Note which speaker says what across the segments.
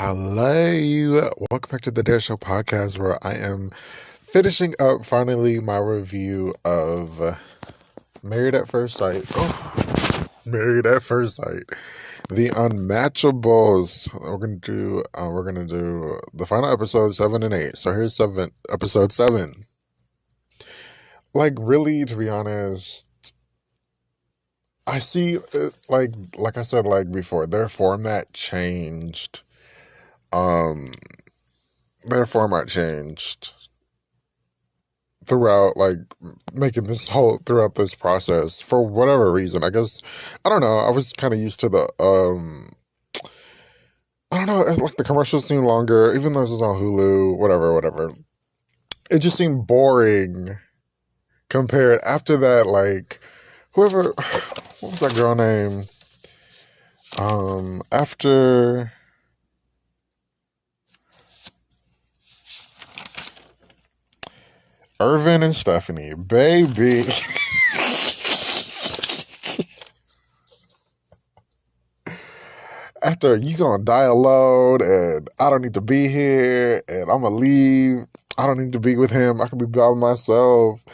Speaker 1: Hello, welcome back to the Dare Show podcast, where I am finishing up finally my review of Married at First Sight. Married at First Sight, the Unmatchables. We're gonna do the final episode 7 and 8. So here's episode 7. Like, really, to be honest, I see like I said, like before, their format changed. Um, their format changed throughout, like, making this whole throughout this process for whatever reason. I guess I don't know. I was kind of used to the I don't know. Like, the commercials seemed longer, even though this is on Hulu. Whatever. It just seemed boring compared. After that, like, whoever, what was that girl name? After Irvin and Stephanie, baby. After you gonna die alone, and I don't need to be here, and I'm gonna leave. I don't need to be with him. I can be by myself.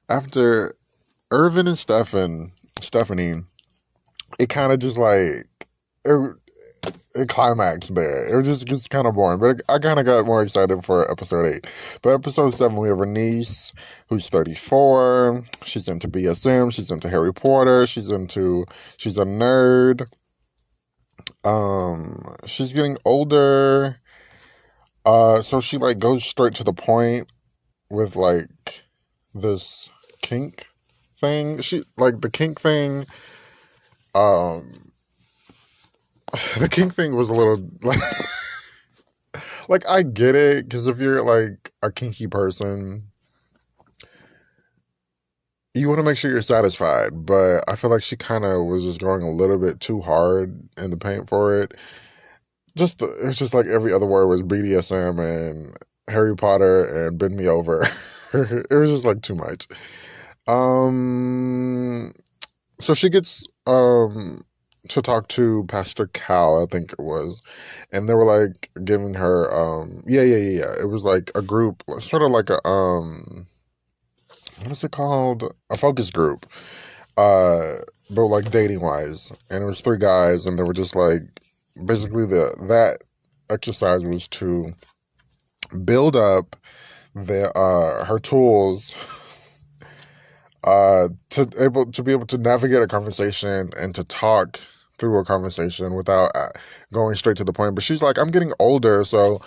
Speaker 1: After Irvin and Stephanie, it kind of just like it, it climaxed there. It was just kind of boring, but I kind of got more excited for episode 8. But episode 7, we have her niece, who's 34. She's into BSM. She's into Harry Potter. She's a nerd. She's getting older. So she, like, goes straight to the point with, like, this kink thing. The kink thing, the kink thing was a little, like, I get it, because if you're, like, a kinky person, you want to make sure you're satisfied, but I feel like she kind of was just going a little bit too hard in the paint for it. It's just like every other word was BDSM and Harry Potter and bend me over. It was just, like, too much. So she gets to talk to Pastor Cal, I think it was, and they were, like, giving her yeah. It was like a group, sort of like a what is it called? A focus group. But, like, dating wise. And it was 3 guys, and they were just, like, basically that exercise was to build up her tools to be able to navigate a conversation and to talk through a conversation without going straight to the point. But she's like, I'm getting older, so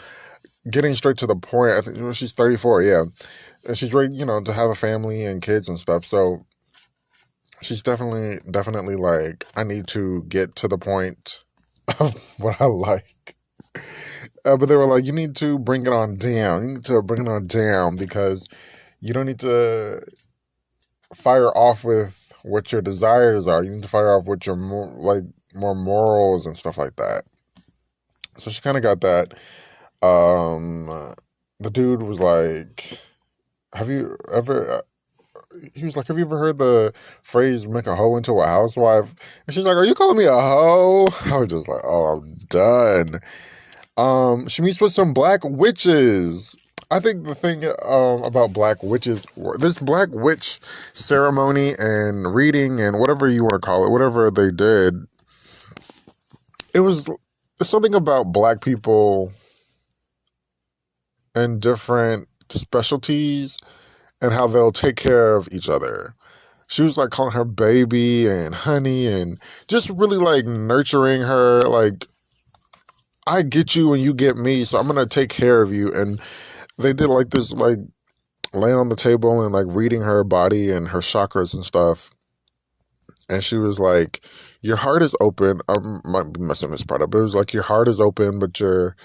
Speaker 1: getting straight to the point. I think she's 34, yeah, and she's ready, to have a family and kids and stuff. So she's definitely like, I need to get to the point of what I like. But they were like, you need to bring it on down. You need to bring it on down, because you don't need to fire off with what your desires are. You need to fire off with your more morals and stuff like that. So she kind of got that. The dude was like, have you ever heard the phrase "make a hoe into a housewife"? And she's like, are you calling me a hoe? I was just like, oh, I'm done. She meets with some black witches. I think the thing about black witches, this black witch ceremony and reading and whatever you want to call it, whatever they did, it was something about black people and different specialties and how they'll take care of each other. She was, like, calling her baby and honey and just really, like, nurturing her. Like, I get you and you get me, so I'm going to take care of you. And they did, like, this, like, laying on the table and, like, reading her body and her chakras and stuff. And she was like, your heart is open. I might be messing this part up, but it was like, your heart is open, but you're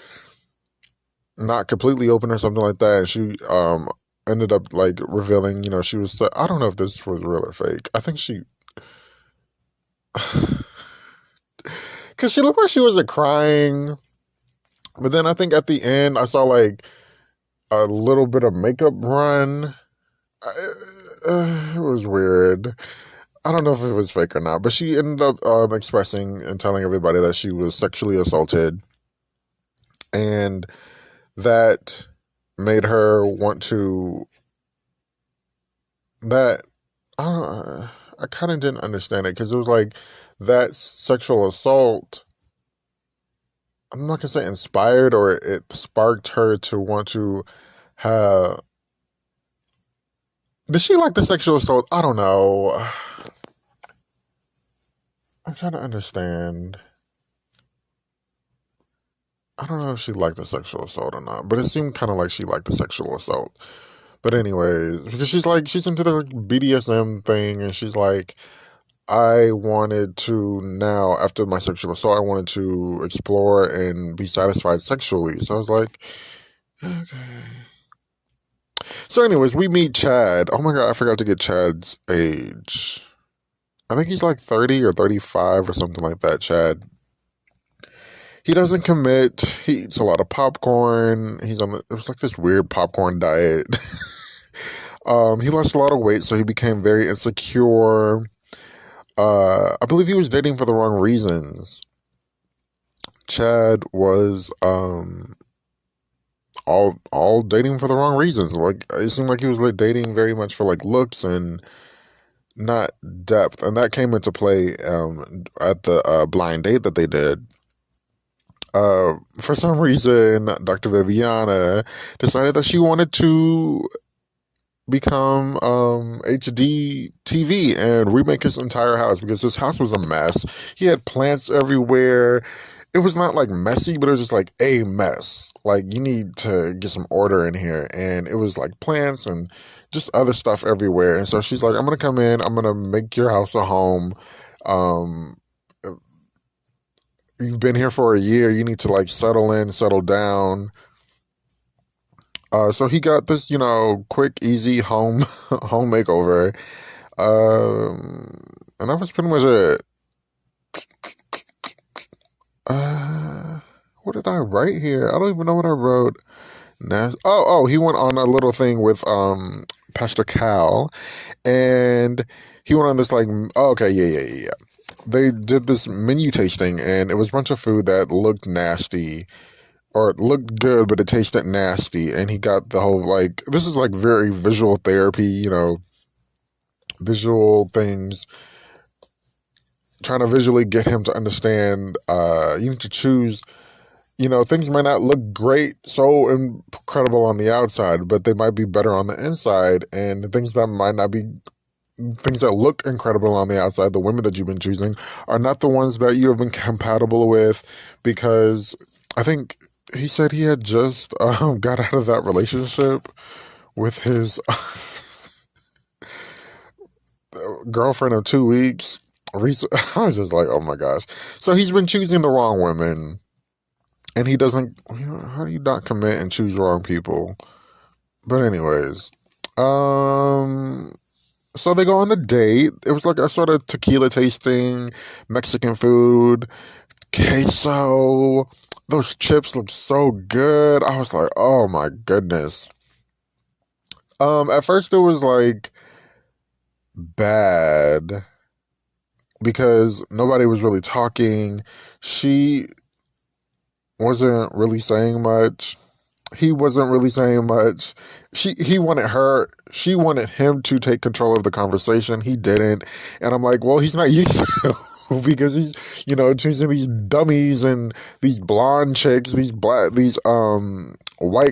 Speaker 1: not completely open or something like that. And she ended up, like, revealing, she was, I don't know if this was real or fake. I think because she looked like she wasn't crying. But then I think at the end, I saw, like, a little bit of makeup run. It was weird. I don't know if it was fake or not, but she ended up expressing and telling everybody that she was sexually assaulted And that made her want to, that, I don't, I kind of didn't understand it because it was like that sexual assault, I'm not gonna say inspired, or it sparked her to want to have. Did she like the sexual assault? I don't know. I'm trying to understand. I don't know if she liked the sexual assault or not, but it seemed kind of like she liked the sexual assault. But anyways, because she's into the like, BDSM thing, and she's like, I wanted to now after my sexual assault, I wanted to explore and be satisfied sexually. So I was like, okay. So, anyways, we meet Chad. Oh my god, I forgot to get Chad's age. I think he's like 30 or 35 or something like that. Chad. He doesn't commit. He eats a lot of popcorn. He's on the, it was like this weird popcorn diet. He lost a lot of weight, so he became very insecure. I believe he was dating for the wrong reasons. Chad was all dating for the wrong reasons. Like it seemed like he was like dating very much for like looks and not depth, and that came into play at the blind date that they did. For some reason, Dr. Viviana decided that she wanted to become HD TV and remake his entire house because his house was a mess. He had plants everywhere. It was not like messy, but it was just like a mess. Like you need to get some order in here, and it was like plants and just other stuff everywhere. And so she's like, "I'm gonna come in. I'm gonna make your house a home. Um, you've been here for a year. You need to like settle in, settle down." So he got this, quick, easy home home makeover. And that was pretty much it. Uh, what did I write here? I don't even know what I wrote. He went on a little thing with Pastor Cal, and he went on this like, oh, okay, yeah. They did this menu tasting, and it was a bunch of food that looked nasty, or it looked good, but it tasted nasty. And he got the whole like, this is like very visual therapy, visual things, trying to visually get him to understand. You need to choose. Things might not look great, so incredible on the outside, but they might be better on the inside. And the things that might not be things that look incredible on the outside, the women that you've been choosing, are not the ones that you have been compatible with, because I think he said he had just got out of that relationship with his girlfriend of 2 weeks. I was just like, oh my gosh. So he's been choosing the wrong women, and he doesn't. How do you not commit and choose wrong people? But anyways, so they go on the date. It was like a sort of tequila tasting, Mexican food, queso. Those chips looked so good. I was like, oh my goodness. At first it was like bad because nobody was really talking. She wasn't really saying much. He wasn't really saying much. He wanted her, she wanted him to take control of the conversation. He didn't. And I'm like, well, he's not used to because he's, choosing these dummies and these blonde chicks, these white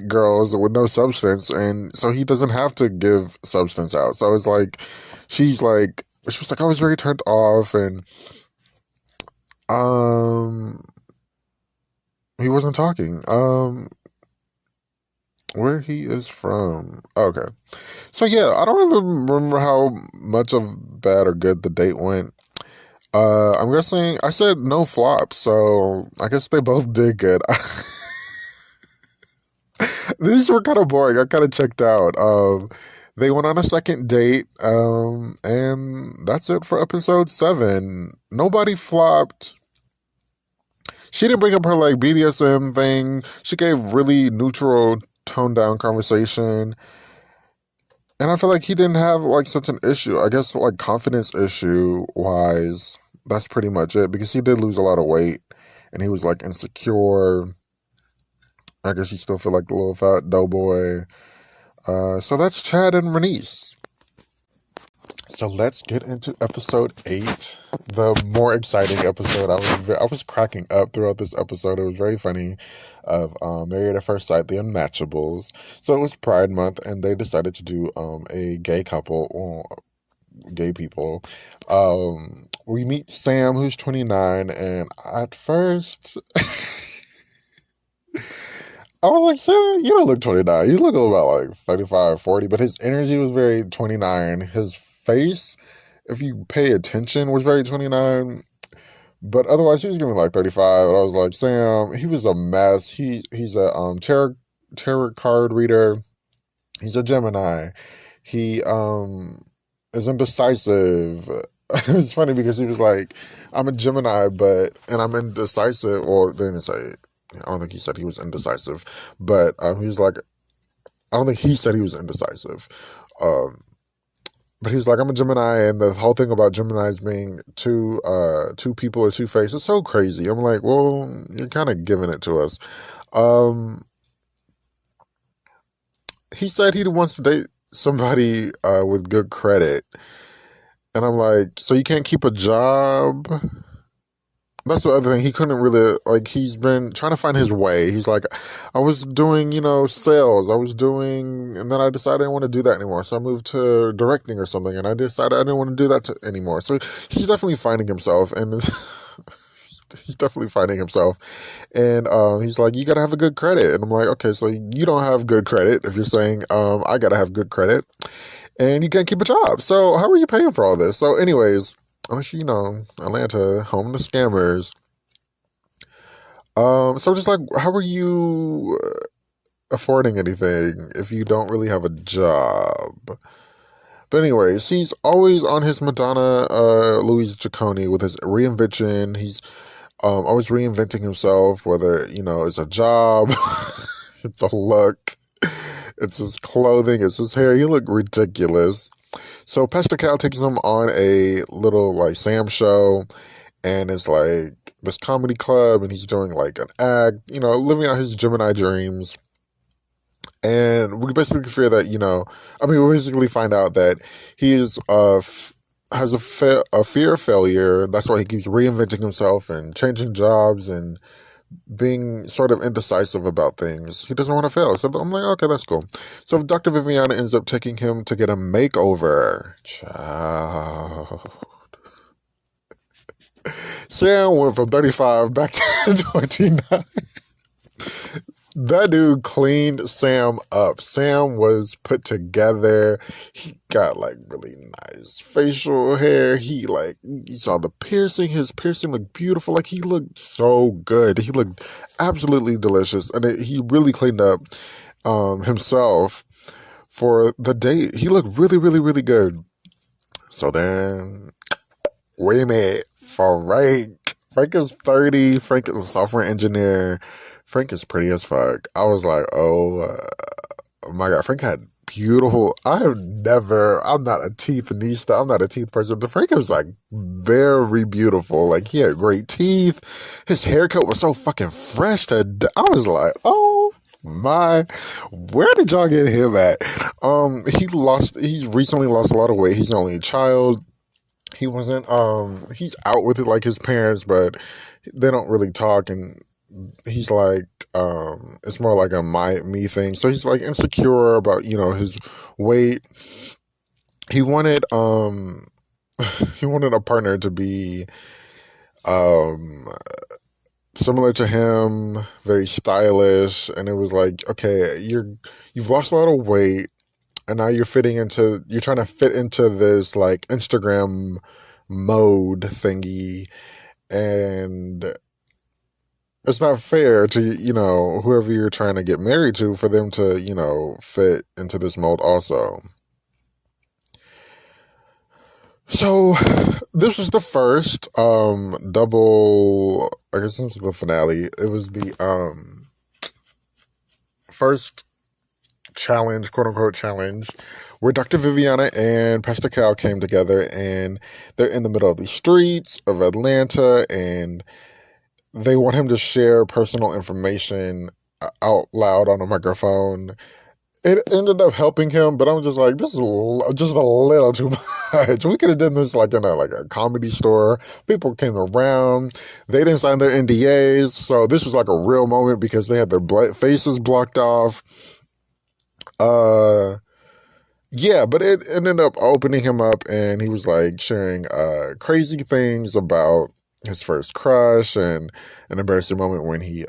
Speaker 1: girls with no substance, and so he doesn't have to give substance out. So it's like she was like, I was very turned off, and um he wasn't talking. Where he is from. Okay. So yeah, I don't really remember how much of bad or good the date went. I'm guessing I said no flops, so I guess they both did good. These were kind of boring. I kind of checked out. They went on a second date, and that's it for episode 7. Nobody flopped. She didn't bring up her like BDSM thing. She gave really neutral, toned down conversation. And I feel like he didn't have like such an issue. I guess like confidence issue wise, that's pretty much it, because he did lose a lot of weight and he was like insecure. I guess you still feel like the little fat doughboy. So that's Chad and Renice. So let's get into episode 8, the more exciting episode. I was cracking up throughout this episode. It was very funny. Of Married at First Sight, the Unmatchables. So it was Pride Month, and they decided to do a gay couple, well, gay people. We meet Sam, who's 29, and at first. I was like, Sam, you don't look 29. You look about like 35, 40, but his energy was very 29. His face, if you pay attention, was very 29. But otherwise, he was giving like 35. And I was like, Sam, he was a mess. He's a tarot card reader. He's a Gemini. He is indecisive. It's funny because he was like, I'm a Gemini, and I'm indecisive. Well, they didn't say, I don't think he said he was indecisive, but he was like, I don't think he said he was indecisive. Um, but he was like, I'm a Gemini, and the whole thing about Geminis being two people or two faces is so crazy. I'm like, well, you're kind of giving it to us. Um, he said he wants to date somebody with good credit. And I'm like, so you can't keep a job? That's the other thing. He couldn't really, like, he's been trying to find his way. He's like, I was doing, sales. And then I decided I didn't want to do that anymore. So I moved to directing or something. And I decided I didn't want to do that anymore. So he's definitely finding himself. And he's definitely finding himself. And he's like, you got to have a good credit. And I'm like, okay, so you don't have good credit if you're saying, I got to have good credit. And you can't keep a job. So how are you paying for all this? So anyways, unless Atlanta, home to scammers. So just like, how are you affording anything if you don't really have a job? But anyways, he's always on his Madonna, Louis Ciccone with his reinvention. He's always reinventing himself, whether, it's a job, it's a look, it's his clothing, it's his hair. He look ridiculous. So Pastor Cal takes him on a little like Sam show, and it's like this comedy club, and he's doing like an act, living out his Gemini dreams. And we basically fear that, we basically find out that he is has a fear of failure. That's why he keeps reinventing himself and changing jobs and being sort of indecisive about things. He doesn't want to fail. So I'm like, okay, that's cool. So Dr. Viviana ends up taking him to get a makeover. Child. Sam went from 35 back to 29. That dude cleaned Sam up. Sam was put together. He got like really nice facial hair. He saw the piercing. His piercing looked beautiful. Like he looked so good. He looked absolutely delicious. And he really cleaned up himself for the date. He looked really, really, really good. So then we met Frank. Frank is 30. Frank is a software engineer. Frank is pretty as fuck. I was like, oh my God. Frank had beautiful, I'm not a teethanista. I'm not a teeth person. But Frank was like very beautiful. Like he had great teeth. His haircut was so fucking fresh I was like, oh my, where did y'all get him at? He's recently lost a lot of weight. He's only a child. He wasn't, he's out with it like his parents, but they don't really talk, and he's like, it's more like a me thing. So he's like insecure about, his weight. He wanted, he wanted a partner to be, similar to him, very stylish. And it was like, okay, you've lost a lot of weight, and now you're trying to fit into this like Instagram mode thingy, and it's not fair to, whoever you're trying to get married to, for them to, fit into this mold also. So this was the first double, I guess this was the finale. It was the first challenge, quote unquote challenge, where Dr. Viviana and Pastor Cal came together, and they're in the middle of the streets of Atlanta, and they want him to share personal information out loud on a microphone. It ended up helping him, but I'm just like, this is just a little too much. We could have done this like in a comedy store. People came around. They didn't sign their NDAs, so this was like a real moment because they had their faces blocked off. Uh, yeah, but it ended up opening him up, and he was like sharing crazy things about his first crush and an embarrassing moment when he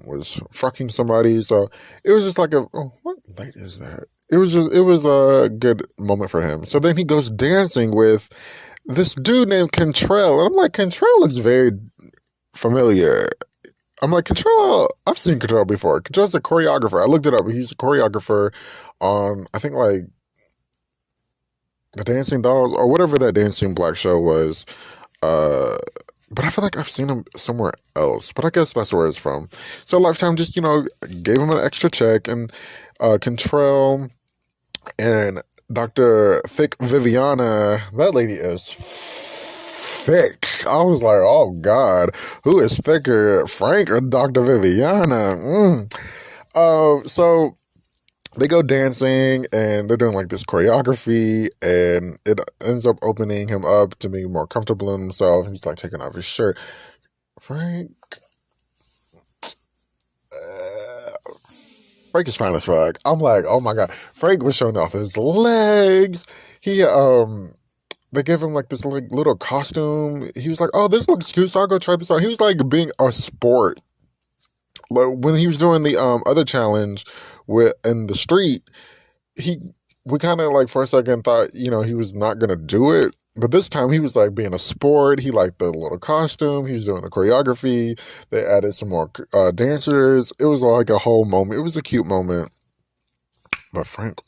Speaker 1: was fucking somebody. So it was just like what light is that? It was a good moment for him. So then he goes dancing with this dude named Cantrell, and I'm like, Cantrell is very familiar. I'm like, Cantrell, I've seen Cantrell before. Cantrell's a choreographer. I looked it up. He's a choreographer on, I think, like the Dancing Dolls or whatever that Dancing Black show was. Uh, but I feel like I've seen him somewhere else. But I guess that's where it's from. So Lifetime just, gave him an extra check, and Cantrell and Dr. Thick Viviana, that lady is thick. I was like, oh God, who is thicker, Frank or Dr. Viviana? So they go dancing, and they're doing like this choreography, and it ends up opening him up to being more comfortable in himself. He's like taking off his shirt. Frank, Frank is fine as fuck. I'm like, oh my God. Frank was showing off his legs. He, they gave him like this like little costume. He was like, oh, this looks cute, so I'll go try this out. He was like being a sport. Like when he was doing the other challenge with in the street, he we kind of like for a second thought, he was not gonna do it. But this time he was like being a sport. He liked the little costume. He was doing the choreography. They added some more dancers. It was like a whole moment. It was a cute moment. But Frank,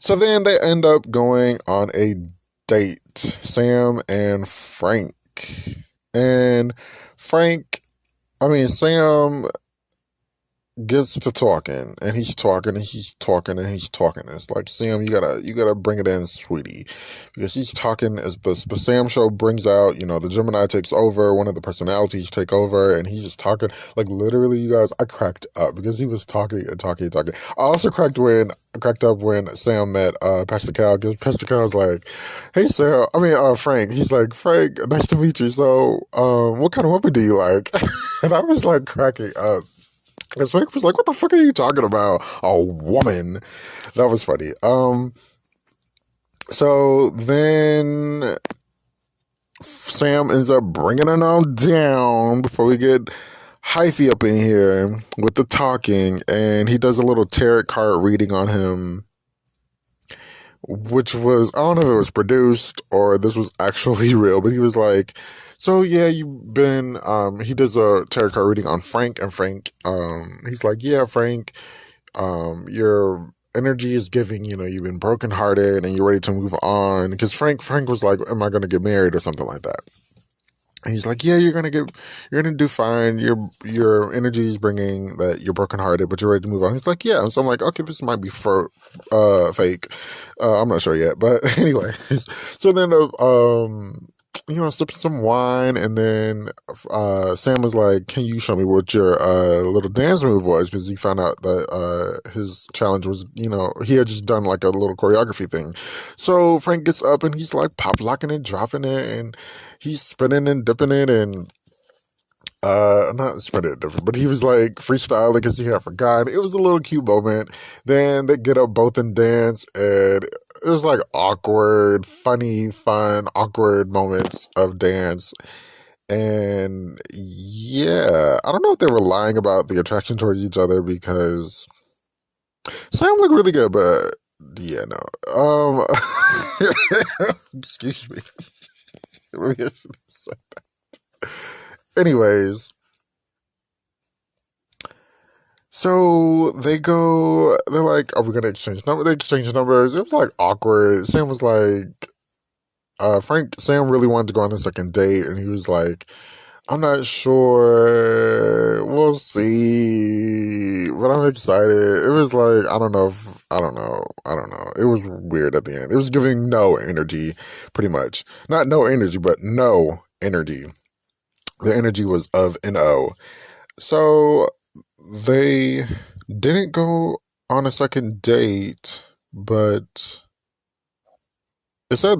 Speaker 1: So then they end up going on a date, Sam and Frank. And Sam gets to talking, and he's talking, and he's talking, and he's talking. It's like, Sam, you gotta bring it in, sweetie, because he's talking as the Sam show brings out, the Gemini takes over, one of the personalities take over, and he's just talking. Like literally, you guys, I cracked up because he was talking and talking and talking. I also cracked up when Sam met Pastor Cal, because Pastor Cal's like, hey Sam, Frank. He's like, Frank, nice to meet you. So, what kind of woman do you like? And I was like cracking up. And Frank was like, what the fuck are you talking about? A woman. That was funny. So then Sam ends up bringing it on down before we get hyphy up in here with the talking. And he does a little tarot card reading on him, which was, I don't know if it was produced or this was actually real, but he was like, so yeah, you've been, he does a tarot card reading on Frank, and Frank, he's like, yeah, Frank, your energy is giving, you've been brokenhearted and you're ready to move on. Because Frank was like, am I going to get married or something like that? And he's like, yeah, you're gonna do fine. Your energy is bringing that you're brokenhearted, but you're ready to move on. He's like, yeah. So I'm like, okay, this might be fake. I'm not sure yet, but anyways. So then, sipping some wine, and then Sam was like, can you show me what your little dance move was? Because he found out that his challenge was, he had just done like a little choreography thing. So Frank gets up, and he's like pop locking it, dropping it, and he's spinning and dipping it, and not spinning it different, but he was like freestyling because he had forgotten. It was a little cute moment. Then they get up both and dance, and it was like awkward, funny, fun, awkward moments of dance. And yeah, I don't know if they were lying about the attraction towards each other, because Sam looked really good, but yeah, no. Excuse me. Maybe I should have said that. Anyways, so they're like, are we gonna exchange numbers? They exchange numbers. It was like awkward. Sam was like, Sam really wanted to go on a second date, and he was like, I'm not sure. We'll see. But I'm excited. It was like, I don't know. It was weird at the end. It was giving no energy, pretty much. Not no energy, but no energy. The energy was of NO. So they didn't go on a second date, but they said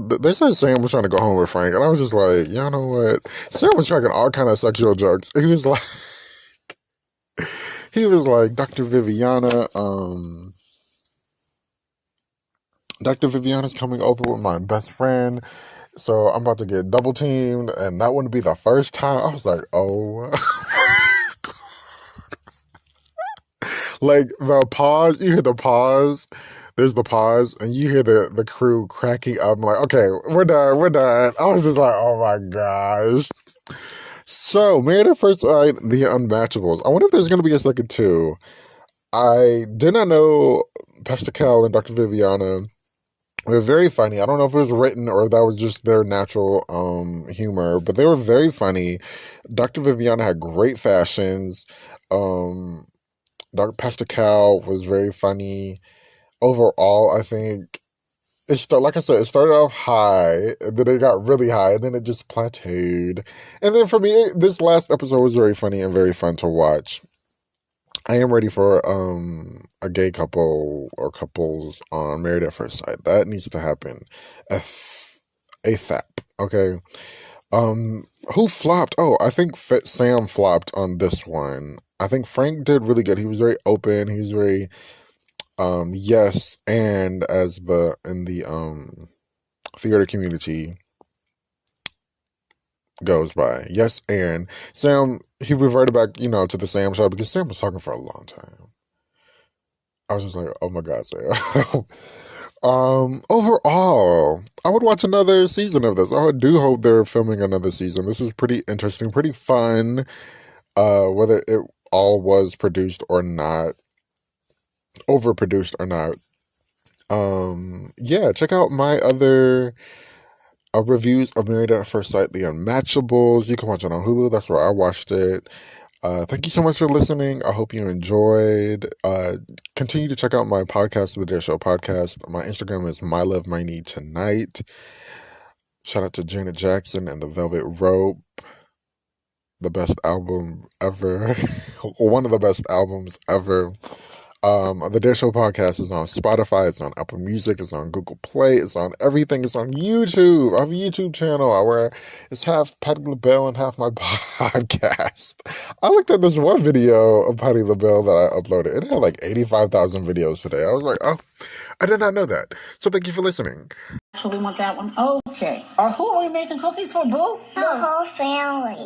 Speaker 1: Sam was trying to go home with Frank, and I was just like, you know what? Sam was cracking all kind of sexual jokes. He was like, Dr. Viviana's coming over with my best friend, so I'm about to get double teamed, and that wouldn't be the first time. I was like, oh. Like the pause, you hear the pause, there's the pause, and you hear the crew cracking up. I'm like, okay, we're done. I was just like, oh my gosh. So, Married at First Sight, The Unmatchables. I wonder if there's going to be a second two. I did not know Pastor Cal and Dr. Viviana were very funny. I don't know if it was written or that was just their natural humor, but they were very funny. Dr. Viviana had great fashions. Um, Dr. Pastor Cal was very funny. Overall, I think like I said, it started off high, and then it got really high, and then it just plateaued. And then for me, this last episode was very funny and very fun to watch. I am ready for a gay couple or couples on Married at First Sight. That needs to happen. ASAP. Okay. Who flopped? Oh, I think Sam flopped on this one. I think Frank did really good. He was very open. He was very yes, and as the in the theater community goes by. Yes, and Sam, he reverted back, to the Sam show because Sam was talking for a long time. I was just like, oh my God, Sam. Overall, I would watch another season of this. I do hope they're filming another season. This was pretty interesting, pretty fun. Whether it all was produced or not, overproduced or not. Yeah, check out my other reviews of Married at First Sight, The Unmatchables. You can watch it on Hulu. That's where I watched it. Thank you so much for listening. I hope you enjoyed. Continue to check out my podcast, The Dare Show Podcast. My Instagram is My Love My Need Tonight. Shout out to Janet Jackson and the Velvet Rope. The best album ever. One of the best albums ever. The Dare Show Podcast is on Spotify, it's on Apple Music, it's on Google Play, it's on everything, it's on YouTube. I have a YouTube channel where it's half Patti LaBelle and half my podcast. I looked at this one video of Patti LaBelle that I uploaded. It had like 85,000 videos today. I was like, oh, I did not know that. So thank you for listening.
Speaker 2: Actually want that one. Okay. Or who are we making cookies for, boo?
Speaker 3: The whole family.